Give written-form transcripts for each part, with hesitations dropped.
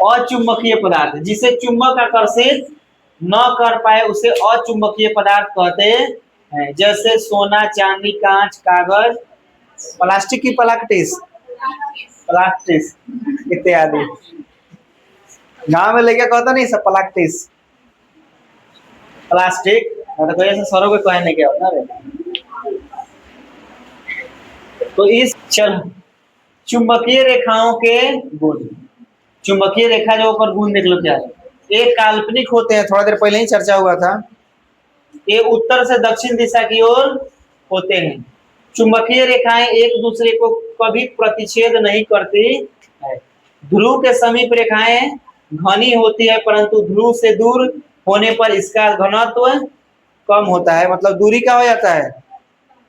अचुंबकीय पदार्थ, जिसे चुंबक आकर्षित न कर पाए उसे अचुंबकीय पदार्थ कहते हैं। जैसे सोना, चांदी, कांच, कागज, प्लास्टिक की प्लास्टिस प्लास्टिस इत्यादि। गांव में लेके कहता नहीं सब प्लास्टिस प्लास्टिक, तो कोई ऐसे सरों को कहने क्या होता है। तो इस चल चुंबकीय रेखाओं के गुण, चुंबकीय रेखा जो ऊपर गुण देख लो क्या है। ये काल्पनिक होते हैं, थोड़ा देर पहले ही चर्चा हुआ था। ये उत्तर से दक्षिण दिशा की ओर होते हैं। चुंबकीय रेखाएं एक दूसरे को कभी प्रतिच्छेद नहीं करती है। ध्रुव के समीप रेखाएं घनी होती है, परंतु ध्रुव से दूर होने पर इसका घनत्व कम होता है। मतलब दूरी क्या हो जाता है,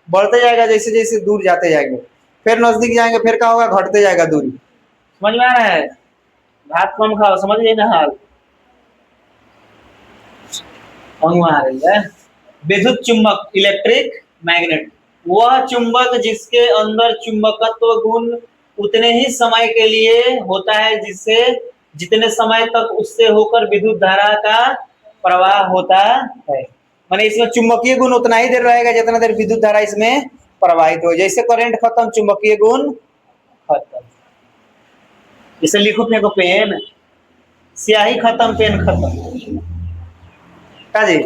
बढ़ते जाएगा जैसे जैसे दूर जाते जाएंगे, फिर नजदीक जाएंगे फिर क्या होगा, घटते जाएगा दूरी। समझ में आ रहा है? भात कम खाओ, समझ गए ना हाल। आ रही है। विद्युत चुंबक, इलेक्ट्रिक मैग्नेट, वह चुंबक जिसके अंदर चुंबकत्व गुण उतने ही समय के लिए होता है जिससे जितने समय तक उससे होकर विद्युत धारा का प्रवाह होता है। माने इसमें चुंबकीय गुण उतना ही देर रहेगा जितना देर विद्युत धारा इसमें प्रवाहित हो। जैसे करंट खत्म, चुंबकीय गुण खत्म। इसे लिखो फेंको पेन, स्याही खत्म, पेन खत्म का जी।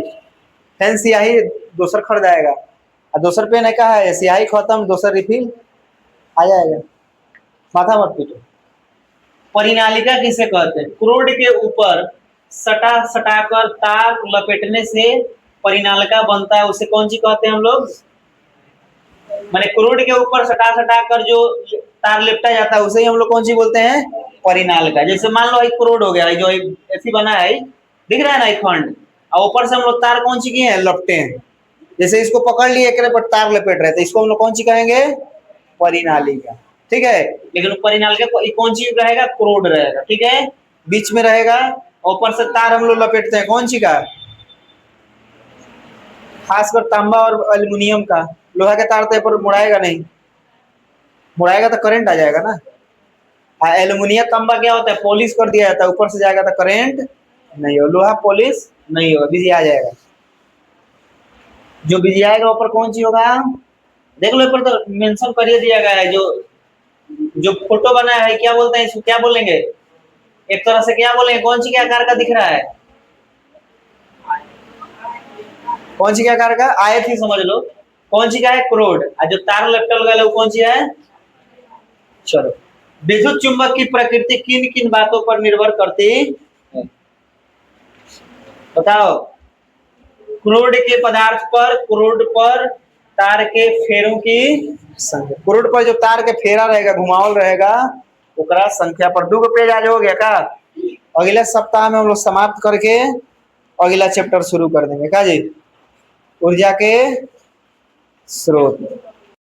पेन स्याही दूसर खड़ जाएगा, और दूसर पेन है क्या है, स्याही खत्म दूसर रिफिल आ जाएगा। माथा मत पीटो। परिनालिका किसे कहते हैं? क्रोड के ऊपर सटा सटाकर तार लपेटने से परिनालिका बनता है, उसे कौन सी कहते हैं हम लोग? माने क्रोड के ऊपर सटा सटाकर जो तार लिपटा जाता है उसे ही हम लोग कौन सी बोलते हैं? परिनालिका। जैसे मान लो एक क्रोड हो गया, जो ऐसी बना है, दिख रहा है ना एक खंड, और ऊपर से हम लोग तार कौन सी किए हैं, लपटे हैं। जैसे इसको पकड़ लिए एक पर तार लपेट रहे थे, इसको हम लोग कौन सी कहेंगे? परिनालिका। ठीक है, लेकिन परिनालिका कौन सी रहेगा? क्रोड रहेगा। ठीक है, बीच में रहेगा, ऊपर से तार हम लोग लपेटते हैं कौन सी का? खासकर तांबा और एल्युमिनियम का। लोहा के तार तो पर मुड़ाएगा नहीं, मुड़ाएगा तो करंट आ जाएगा ना। एल्युमिनियम तांबा क्या होता है, पॉलिश कर दिया जाता है, ऊपर से जाएगा तो करंट नहीं हो। लोहा पॉलिश नहीं होगा, बिजली आ जाएगा। जो बिजली आएगा ऊपर कौन सी होगा? देख लो ऊपर तो मेंशन कर दिया गया है। जो जो फोटो बना है क्या बोलते हैं इसको, क्या बोलेंगे? एक तरह से क्या बोलेंगे, कौन सी क्या आकार का दिख रहा है? कौन सी क्या आकार का? आयत ही समझ लो। कौन सी का है? क्रोड। और जो तार लटकल गया वो कौन सी है? चलो, विद्युत चुंबक की प्रकृति किन किन बातों पर निर्भर करती है? बताओ। क्रोड के पदार्थ पर, क्रोड पर तार के फेरों की संख्या। क्रोड पर जो तार के फेरा रहेगा, घुमावल रहेगा, ओकरा संख्या पर। 2 पेज आज हो गया का? अगले सप्ताह में हम लोग समाप्त करके अगला चैप्टर शुरू कर देंगे का जी? ऊर्जा के स्रोत।